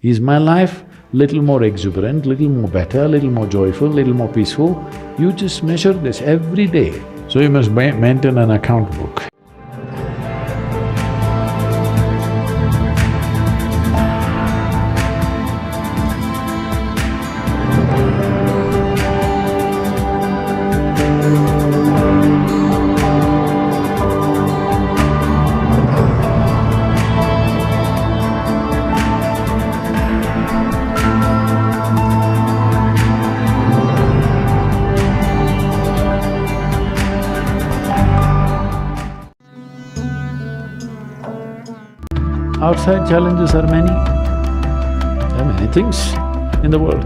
Is my life little more exuberant, little more better, little more joyful, little more peaceful? You just measure this every day. So you must maintain an account book. Outside challenges are many. There are many things in the world.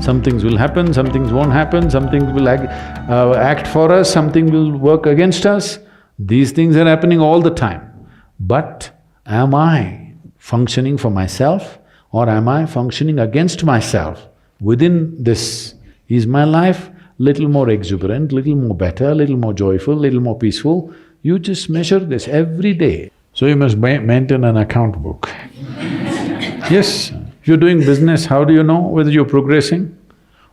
Some things will happen, some things won't happen, some things will act for us, something will work against us. These things are happening all the time. But am I functioning for myself or am I functioning against myself? Within this, is my life little more exuberant, little more better, little more joyful, little more peaceful? You just measure this every day. So you must maintain an account book. Yes, if you're doing business, how do you know whether you're progressing?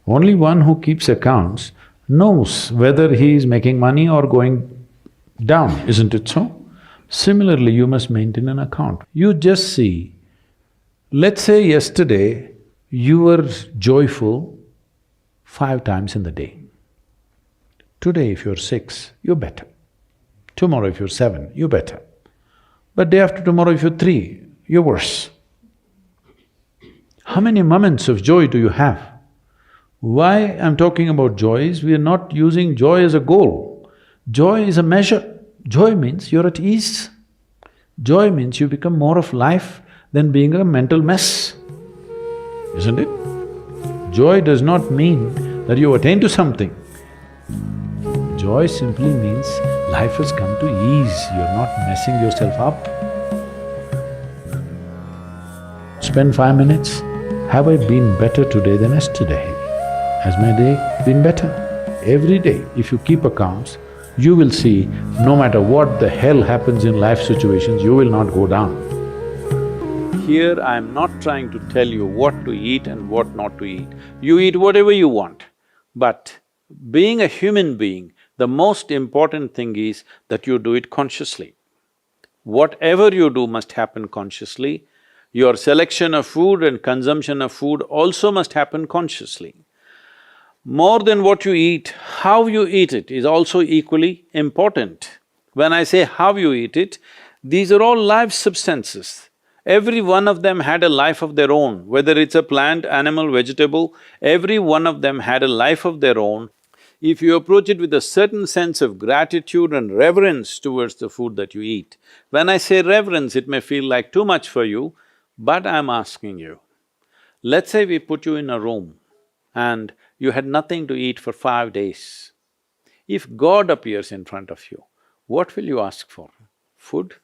Only one who keeps accounts knows whether he is making money or going down, isn't it so? Similarly, you must maintain an account. You just see, let's say yesterday you were joyful 5 times in the day. Today if you're 6, you're better. Tomorrow if you're 7, you're better. But day after tomorrow if you're 3, you're worse. How many moments of joy do you have? Why I'm talking about joy is we are not using joy as a goal. Joy is a measure. Joy means you're at ease. Joy means you become more of life than being a mental mess, isn't it? Joy does not mean that you attain to something. Joy simply means life has come to ease, you're not messing yourself up. Spend 5 minutes, have I been better today than yesterday? Has my day been better? Every day, if you keep accounts, you will see no matter what the hell happens in life situations, you will not go down. Here I'm not trying to tell you what to eat and what not to eat. You eat whatever you want, but being a human being, the most important thing is that you do it consciously. Whatever you do must happen consciously. Your selection of food and consumption of food also must happen consciously. More than what you eat, how you eat it is also equally important. When I say how you eat it, these are all live substances. Every one of them had a life of their own, whether it's a plant, animal, vegetable, every one of them had a life of their own. If you approach it with a certain sense of gratitude and reverence towards the food that you eat, when I say reverence, it may feel like too much for you, but I'm asking you, let's say we put you in a room and you had nothing to eat for 5 days. If God appears in front of you, what will you ask for? Food?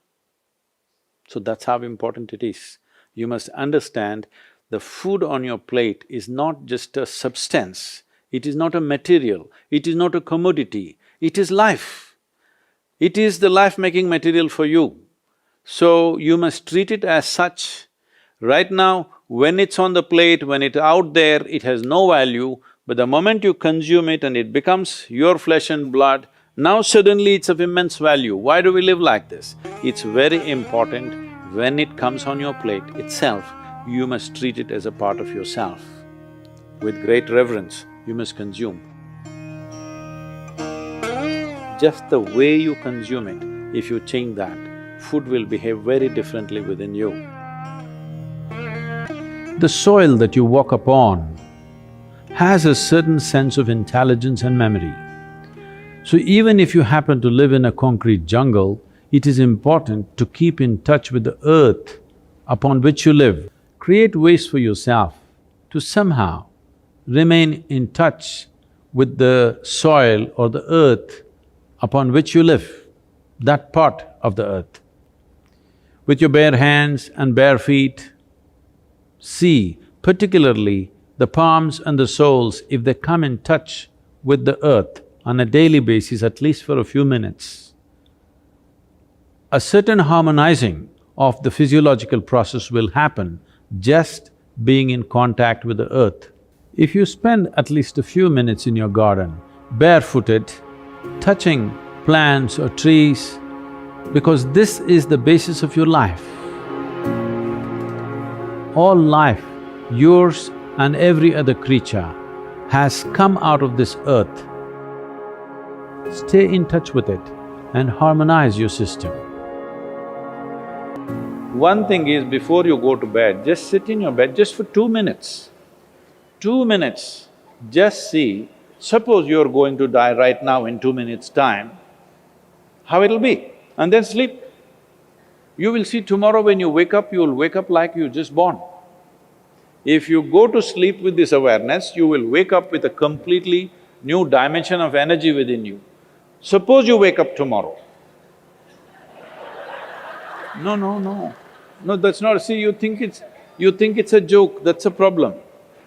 So that's how important it is. You must understand the food on your plate is not just a substance, it is not a material, it is not a commodity, it is life. It is the life-making material for you. So you must treat it as such. Right now, when it's on the plate, when it's out there, it has no value, but the moment you consume it and it becomes your flesh and blood, now suddenly it's of immense value. Why do we live like this? It's very important when it comes on your plate itself, you must treat it as a part of yourself. With great reverence, you must consume. Just the way you consume it, if you change that, food will behave very differently within you. The soil that you walk upon has a certain sense of intelligence and memory. So even if you happen to live in a concrete jungle, it is important to keep in touch with the earth upon which you live. Create ways for yourself to somehow remain in touch with the soil or the earth upon which you live, that part of the earth. With your bare hands and bare feet, see particularly the palms and the soles, if they come in touch with the earth on a daily basis, at least for a few minutes, a certain harmonizing of the physiological process will happen just being in contact with the earth. If you spend at least a few minutes in your garden, barefooted, touching plants or trees, because this is the basis of your life. All life, yours and every other creature, has come out of this earth. Stay in touch with it and harmonize your system. One thing is, before you go to bed, just sit in your bed just for 2 minutes. 2 minutes, just see, suppose you're going to die right now in 2 minutes' time, how it'll be, and then sleep. You will see tomorrow when you wake up, you will wake up like you just born. If you go to sleep with this awareness, you will wake up with a completely new dimension of energy within you. Suppose you wake up tomorrow. No, that's not… See, you think it's a joke, that's a problem.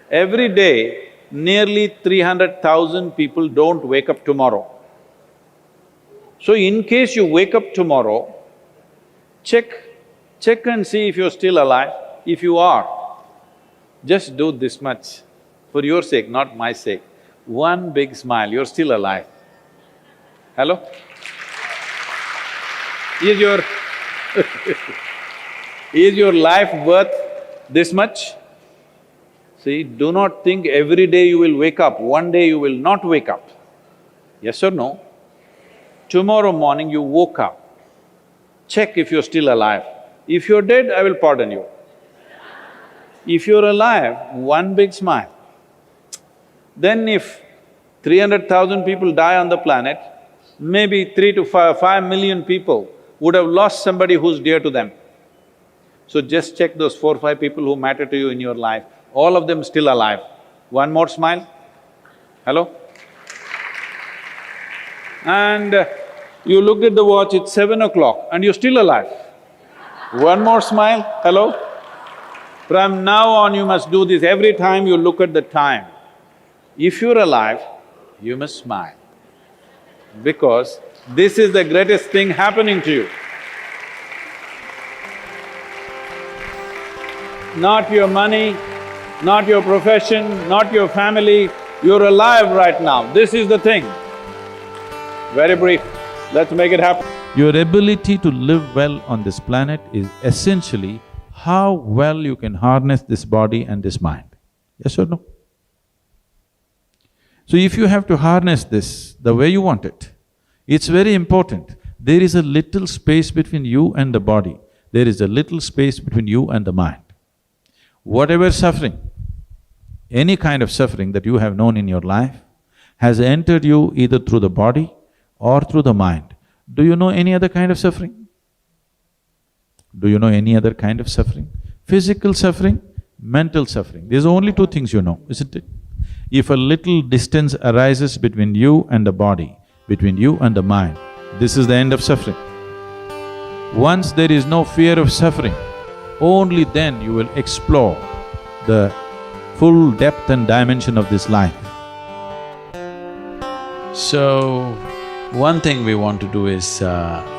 Every day, nearly 300,000 people don't wake up tomorrow. So in case you wake up tomorrow, check and see if you're still alive. If you are, just do this much, for your sake, not my sake. One big smile, you're still alive. Hello? Is your is your life worth this much? See, do not think every day you will wake up, one day you will not wake up. Yes or no? Tomorrow morning you woke up, check if you're still alive. If you're dead, I will pardon you. If you're alive, one big smile. Then if 300,000 people die on the planet, maybe 3 to 5 million people would have lost somebody who's dear to them. So just check those 4 or 5 people who matter to you in your life, all of them still alive. One more smile. Hello? And you looked at the watch, it's 7 o'clock and you're still alive. One more smile. Hello? From now on you must do this every time you look at the time. If you're alive, you must smile, because this is the greatest thing happening to you. Not your money, not your profession, not your family, you're alive right now, this is the thing. Very brief, let's make it happen. Your ability to live well on this planet is essentially how well you can harness this body and this mind. Yes or no? So if you have to harness this the way you want it, it's very important. There is a little space between you and the body, there is a little space between you and the mind. Whatever suffering, any kind of suffering that you have known in your life has entered you either through the body or through the mind. Do you know any other kind of suffering? Do you know any other kind of suffering? Physical suffering, mental suffering. There's only 2 things you know, isn't it? If a little distance arises between you and the body, between you and the mind, this is the end of suffering. Once there is no fear of suffering, only then you will explore the full depth and dimension of this life. So, one thing we want to do is,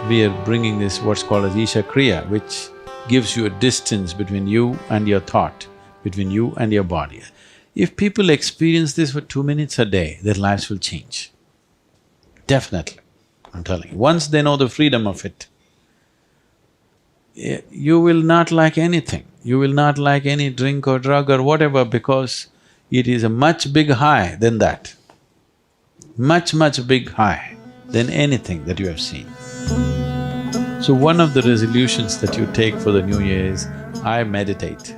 we are bringing this what's called as Isha Kriya, which gives you a distance between you and your thought, between you and your body. If people experience this for 2 minutes a day, their lives will change. Definitely, I'm telling you. Once they know the freedom of it, you will not like anything. You will not like any drink or drug or whatever, because it is a much big high than that. Much big high than anything that you have seen. So one of the resolutions that you take for the new year is, I meditate.